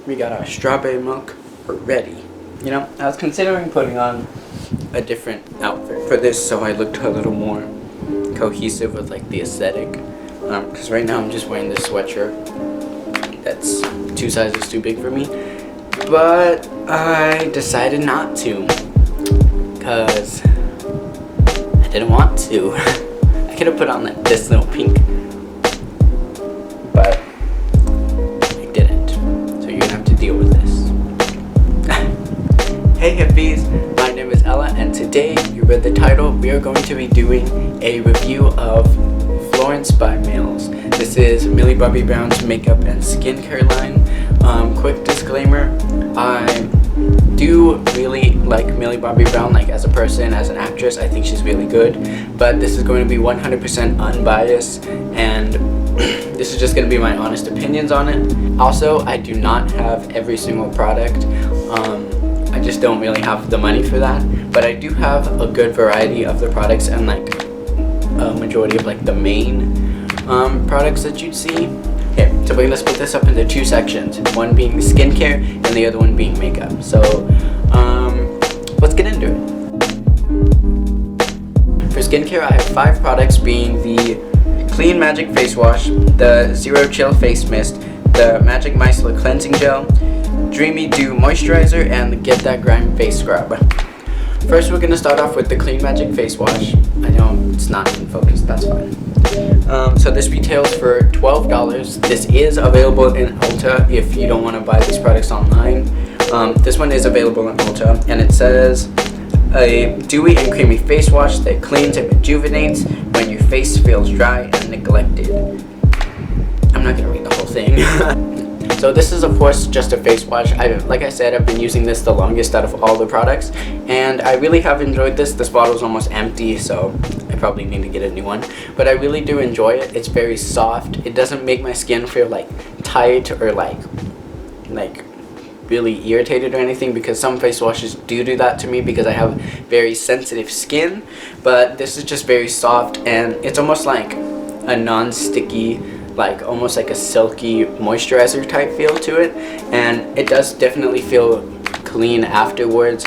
we got our strawberry milk. We're ready. You know, I was considering putting on a different outfit for this so I looked a little more cohesive with like the aesthetic. Because right now I'm just wearing this sweatshirt that's 2 sizes too big for me. But I decided not to because I didn't want to. I could have put on this little pink, but I didn't. So you're gonna have to deal with this. Hey hippies, my name is Ella, and today, you read the title, we are going to be doing a review of Florence by Mills. This is Millie Bobby Brown's makeup and skincare line. Quick disclaimer, I do really like Millie Bobby Brown, like as a person, as an actress. I think she's really good, but this is going to be 100% unbiased, and this is just going to be my honest opinions on it. Also, I do not have every single product. I just don't really have the money for that, but I do have a good variety of the products and like a majority of like the main products that you'd see. Okay, so we're gonna split this up into 2 sections, one being skincare and the other one being makeup. So let's get into it. For skincare, I have 5 products, being the Clean Magic Face Wash, the Zero Chill Face Mist, the Magic Micellar Cleansing Gel, Dreamy Do Moisturizer, and the Get That Grime Face Scrub. First, we're gonna start off with the Clean Magic Face Wash. I know it's not in focus, that's fine. So this retails for $12. This is available in Ulta if you don't want to buy these products online. This one is available in Ulta, and it says a dewy and creamy face wash that cleans and rejuvenates when your face feels dry and neglected. I'm not gonna read the whole thing. So this is of course just a face wash. Like I said, I've been using this the longest out of all the products, and I really have enjoyed this. This bottle's almost empty, so I probably need to get a new one. But I really do enjoy it. It's very soft. It doesn't make my skin feel like tight or like really irritated or anything, because some face washes do that to me because I have very sensitive skin. But this is just very soft, and it's almost like a non-sticky, like almost like a silky moisturizer type feel to it, and it does definitely feel clean afterwards.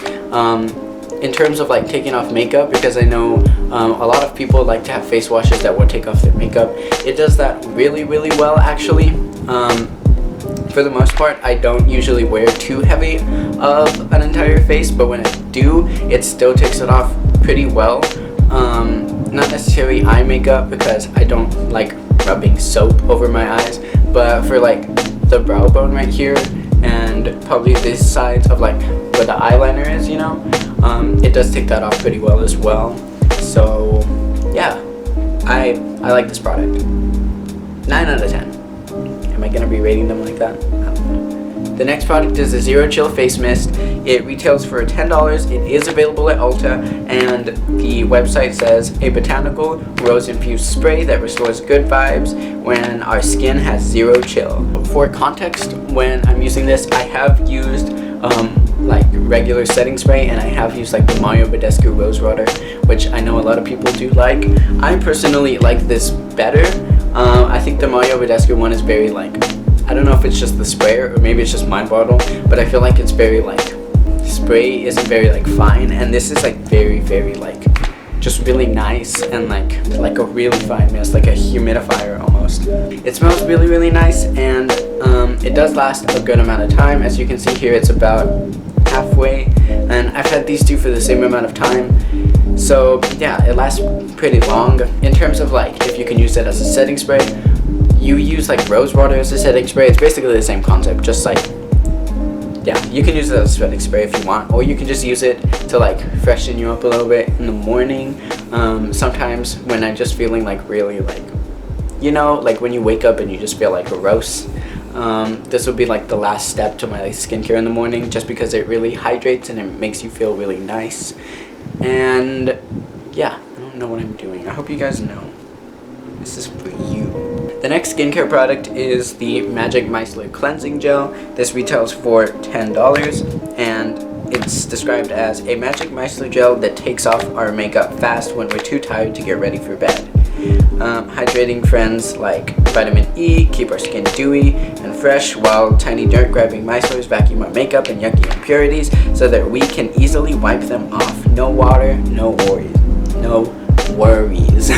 In terms of like taking off makeup, because I know a lot of people like to have face washes that will take off their makeup, it does that really well actually. For the most part, I don't usually wear too heavy of an entire face, but when I do, it still takes it off pretty well. Not necessarily eye makeup, because I don't like rubbing soap over my eyes, but for like the brow bone right here and probably this side of like where the eyeliner is, you know, it does take that off pretty well as well. So yeah, I like this product. 9 out of 10. Am I gonna be rating them like that? I don't know. The next product is the Zero Chill Face Mist. It retails for $10. It is available at Ulta, and the website says a botanical rose-infused spray that restores good vibes when our skin has zero chill. For context, when I'm using this, I have used like regular setting spray, and I have used like the Mario Badescu Rose Water, which I know a lot of people do like. I personally like this better. I think the Mario Badescu one is very like, I don't know if it's just the sprayer or maybe it's just my bottle, but I feel like it's very like, spray isn't very like fine, and this is like very like just really nice and like a really fine mist, like a humidifier almost. It smells really nice, and it does last a good amount of time. As you can see here, it's about halfway, and I've had these 2 for the same amount of time. So yeah, it lasts pretty long. In terms of like if you can use it as a setting spray, you use like rose water as a setting spray. It's basically the same concept, just like, yeah, you can use it as a setting spray if you want, or you can just use it to like freshen you up a little bit in the morning. Sometimes when I'm just feeling like really like, you know, like when you wake up and you just feel like gross, this would be like the last step to my skincare in the morning, just because it really hydrates and it makes you feel really nice. And yeah, I don't know what I'm doing. I hope you guys know. This is for you. The next skincare product is the Magic Micellar Cleansing Gel. This retails for $10, and it's described as a magic micellar gel that takes off our makeup fast when we're too tired to get ready for bed. hydrating friends like vitamin E keep our skin dewy and fresh, while tiny dirt grabbing micelles vacuum our makeup and yucky impurities so that we can easily wipe them off. No water, no worries. No worries.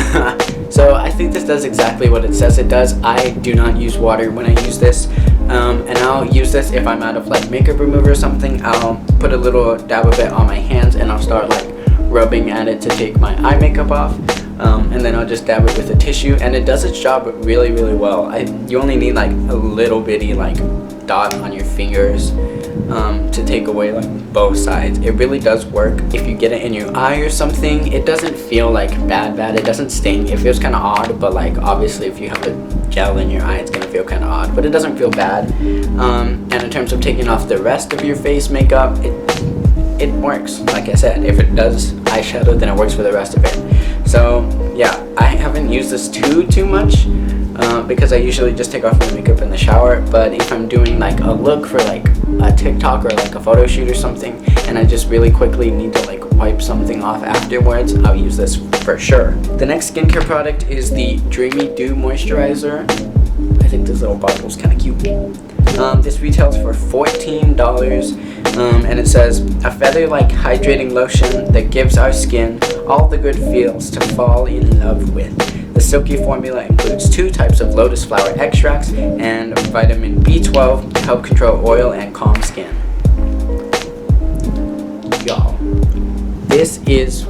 So I think this does exactly what it says it does. I do not use water when I use this, and I'll use this if I'm out of like makeup remover or something. I'll put a little dab of it on my hands and I'll start like rubbing at it to take my eye makeup off, and then I'll just dab it with a tissue, and it does its job really well. You only need like a little bitty like dot on your fingers to take away like both sides. It really does work. If you get it in your eye or something, it doesn't feel like bad. It doesn't sting. It feels kind of odd, but like obviously if you have a gel in your eye, it's gonna feel kind of odd, but it doesn't feel bad. And in terms of taking off the rest of your face makeup, it works. Like I said, if it does eyeshadow, then it works for the rest of it. So yeah, I haven't used this too much because I usually just take off my makeup in the shower, but if I'm doing like a look for like a TikTok or like a photo shoot or something, and I just really quickly need to like wipe something off afterwards, I'll use this for sure. The next skincare product is the Dreamy Do Moisturizer. I think this little bottle is kind of cute. This retails for $14, and it says a feather-like hydrating lotion that gives our skin all the good feels to fall in love with. The silky formula includes 2 types of lotus flower extracts and vitamin B12 to help control oil and calm skin. Y'all, this is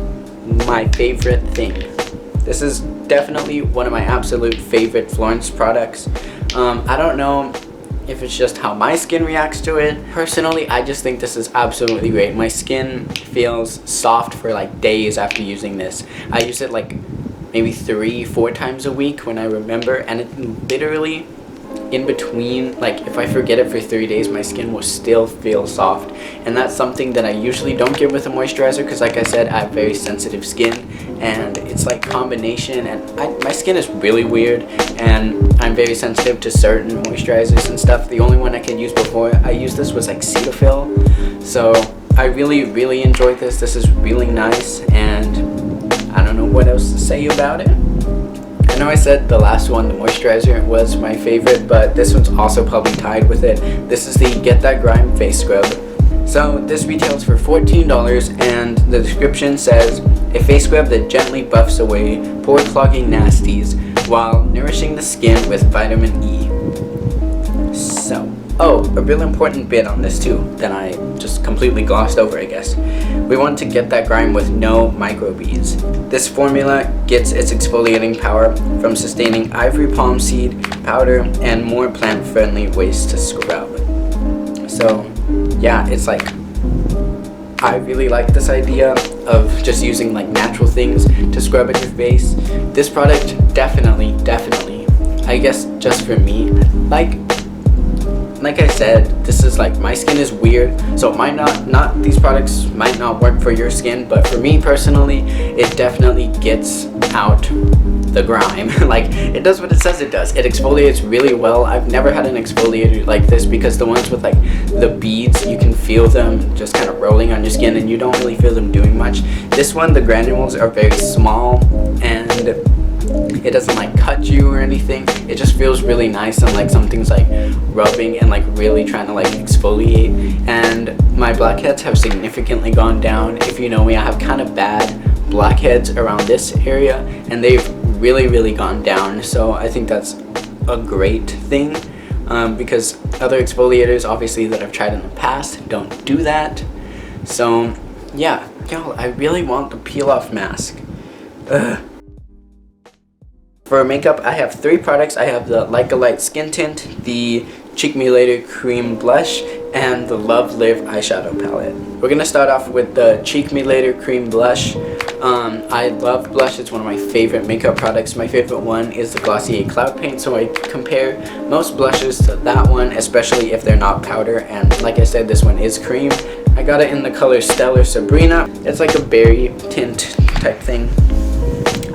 my favorite thing. This is definitely one of my absolute favorite Florence products. I don't know if it's just how my skin reacts to it. Personally, I just think this is absolutely great. My skin feels soft for like days after using this. I use it like maybe 3-4 times a week when I remember, and it literally in between, like if I forget it for 3 days, my skin will still feel soft, and that's something that I usually don't get with a moisturizer because like I said, I have very sensitive skin, and it's like combination, and my skin is really weird, and I'm very sensitive to certain moisturizers and stuff. The only one I could use before I used this was like Cetaphil, so I really enjoyed this. This is really nice, and I don't know what else to say about it. I know I said the last one, the moisturizer, was my favorite, but this one's also probably tied with it. This is the Get That Grime Face Scrub. So this retails for $14, and the description says, a face scrub that gently buffs away pore clogging nasties while nourishing the skin with vitamin E. So, oh, a real important bit on this too that I just completely glossed over, I guess. We want to get that grime with no microbeads. This formula gets its exfoliating power from sustaining ivory palm seed powder and more plant-friendly ways to scrub. So, yeah, it's like, I really like this idea of just using like natural things to scrub at your face. This product definitely, I guess just for me, like I said, this is like, my skin is weird, so it might not these products might not work for your skin, but for me personally, it definitely gets out the grime. Like, it does what it says it does. It exfoliates really well. I've never had an exfoliator like this because the ones with like the beads, you can feel them just kind of rolling on your skin and you don't really feel them doing much. This one, the granules are very small and it doesn't like cut you or anything. It just feels really nice, and like something's like rubbing and like really trying to like exfoliate. And my blackheads have significantly gone down. If you know me, I have kind of bad blackheads around this area, and they've really gone down. So I think that's a great thing, because other exfoliators obviously that I've tried in the past don't do that. So yeah, y'all, I really want the peel off mask. Ugh. For makeup, I have 3 products. I have the Like a Light Skin Tint, the Cheek Me Later Cream Blush, and the Love Live Eyeshadow Palette. We're gonna start off with the Cheek Me Later Cream Blush. I love blush. It's one of my favorite makeup products. My favorite one is the Glossier Cloud Paint, so I compare most blushes to that one, especially if they're not powder, and like I said, this one is cream. I got it in the color Stellar Sabrina. It's like a berry tint type thing.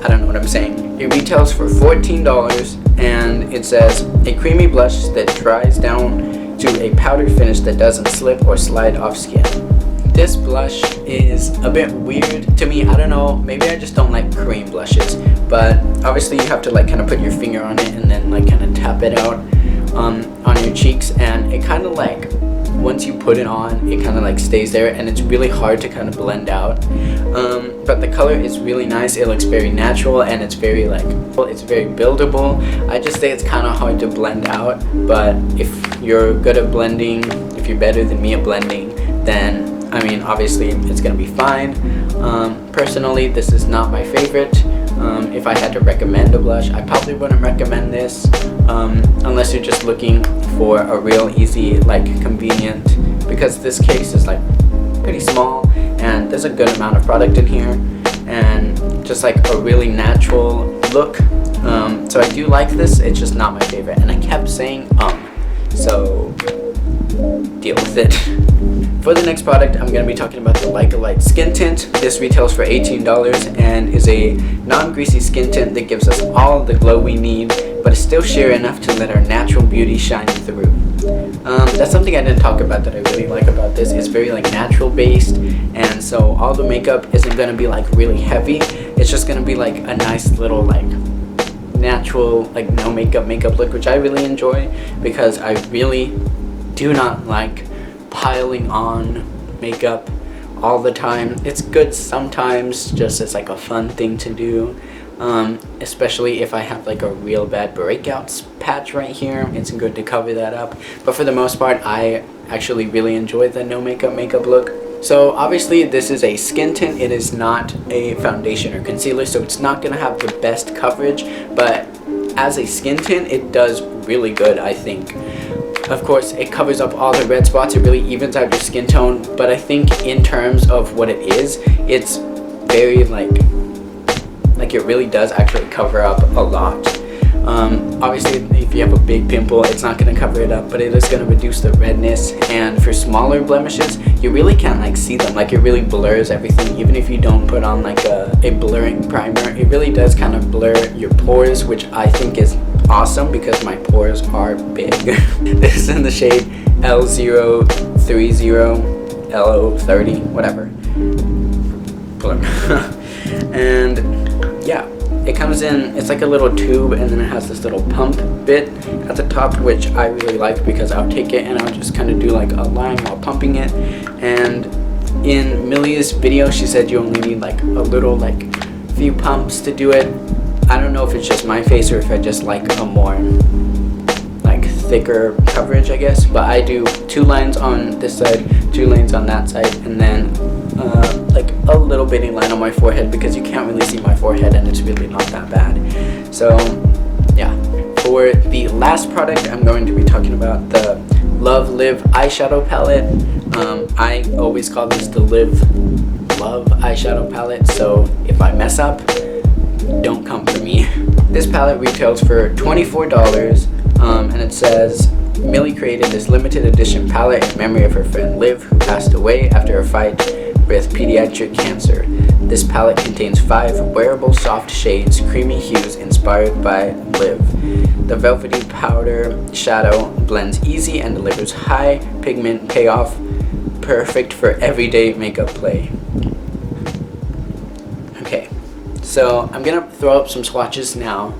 I don't know what I'm saying. It retails for $14, and it says a creamy blush that dries down to a powder finish that doesn't slip or slide off skin. this blush is a bit weird to me. I don't know, maybe I just don't like cream blushes, but obviously you have to like kind of put your finger on it and then like kind of tap it out on your cheeks, and it kind of like, once you put it on, it kind of like stays there, and it's really hard to kind of blend out. But the color is really nice. It looks very natural, and it's very like, it's very buildable. I just say it's kind of hard to blend out, but if you're good at blending, if you're better than me at blending, then I mean obviously it's gonna be fine. Personally, this is not my favorite. If I had to recommend a blush, I probably wouldn't recommend this unless you're just looking for a real easy, like convenient, because this case is like pretty small and there's a good amount of product in here, and just like a really natural look. So I do like this, it's just not my favorite, and I kept saying so deal with it. For the next product, I'm going to be talking about the Like a Light Skin Tint. This retails for $18 and is a non-greasy skin tint that gives us all the glow we need, but is still sheer enough to let our natural beauty shine through. That's something I didn't talk about that I really like about this. It's very like natural based, and so all the makeup isn't going to be like really heavy. It's just going to be like a nice little like natural, like no makeup look, which I really enjoy because I really do not like piling on makeup all the time. It's good sometimes, just as like a fun thing to do, especially if I have like a real bad breakout patch right here. It's good to cover that up, but for the most part I actually really enjoy the no makeup look. So obviously this is a skin tint, it is not a foundation or concealer, so it's not gonna have the best coverage, but as a skin tint it does really good, I think. Of course, it covers up all the red spots, it really evens out your skin tone, but I think in terms of what it is, it's very like it really does actually cover up a lot. Obviously, if you have a big pimple, it's not going to cover it up, but it is going to reduce the redness, and for smaller blemishes, you really can't like see them, like it really blurs everything. Even if you don't put on like a blurring primer, it really does kind of blur your pores, which I think is awesome because my pores are big. This is in the shade L030, L030, whatever. Blur. And yeah, it comes in, it's like a little tube, and then it has this little pump bit at the top, which I really like because I'll take it and I'll just kind of do like a line while pumping it. And in Millie's video, she said you only need like a little, like few pumps to do it. I don't know if it's just my face or if I just like a more like thicker coverage, I guess, but I do 2 lines on this side, 2 lines on that side, and then like a little bitty line on my forehead because you can't really see my forehead and it's really not that bad. So yeah, for the last product I'm going to be talking about the Love Live eyeshadow palette. I always call this the Live Love eyeshadow palette, so if I mess up, don't come for me. This palette retails for $24, and it says Millie created this limited edition palette in memory of her friend Liv, who passed away after a fight with pediatric cancer. This palette contains 5 wearable soft shades, creamy hues inspired by Liv. The velvety powder shadow blends easy and delivers high pigment payoff, perfect for everyday makeup play. Okay, so I'm gonna throw up some swatches now.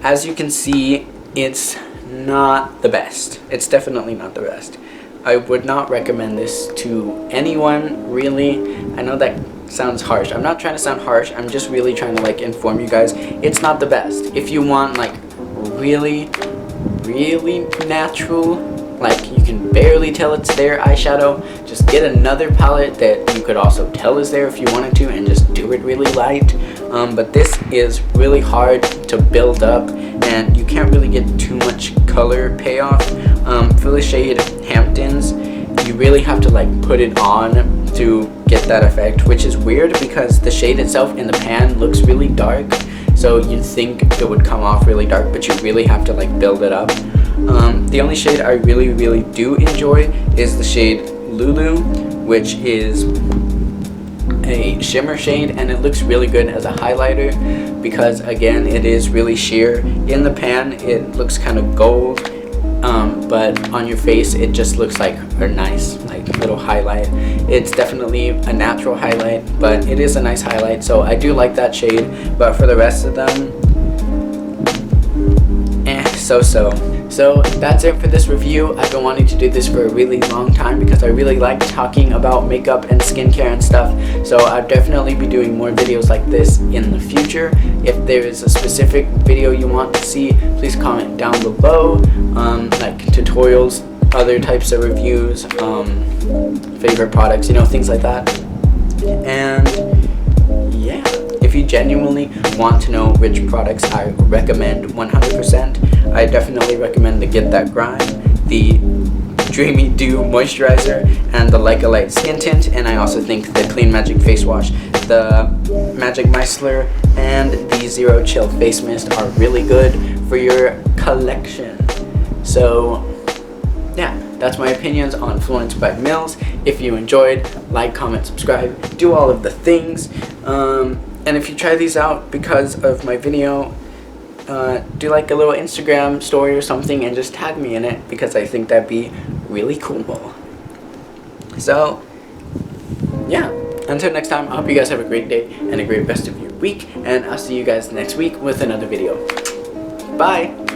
As you can see, it's not the best. It's definitely not the best. I would not recommend this to anyone, really. I know that sounds harsh. I'm not trying to sound harsh. I'm just really trying to like inform you guys. It's not the best. If you want like really natural, like you can barely tell it's there eyeshadow, just get another palette that you could also tell is there if you wanted to, and just do it really light. But this is really hard to build up, and you can't really get too much color payoff. For the shade Hamptons, you really have to like put it on to get that effect, which is weird because the shade itself in the pan looks really dark, so you'd think it would come off really dark, but you really have to like build it up. The only shade I really do enjoy is the shade Lulu, which is a shimmer shade, and it looks really good as a highlighter because again it is really sheer. In the pan it looks kind of gold, but on your face it just looks like are nice, like little highlight. It's definitely a natural highlight, but it is a nice highlight, so I do like that shade. But for the rest of them, so-so. So that's it for this review. I've been wanting to do this for a really long time because I really like talking about makeup and skincare and stuff. So I'll definitely be doing more videos like this in the future. If there is a specific video you want to see, please comment down below, like tutorials, other types of reviews, favorite products, you know, things like that. And yeah, if you genuinely want to know which products I recommend 100%, I definitely recommend the Get That Grime, the Dreamy Do Moisturizer, and the Like a Light Skin Tint. And I also think the Clean Magic Face Wash, the Magic Micellar, and the Zero Chill Face Mist are really good for your collection. So yeah, that's my opinions on Florence by Mills. If you enjoyed, like, comment, subscribe, do all of the things. And if you try these out because of my video, do like a little Instagram story or something and just tag me in it, because I think that'd be really cool. So yeah, until next time, I hope you guys have a great day and a great rest of your week, and I'll see you guys next week with another video. Bye!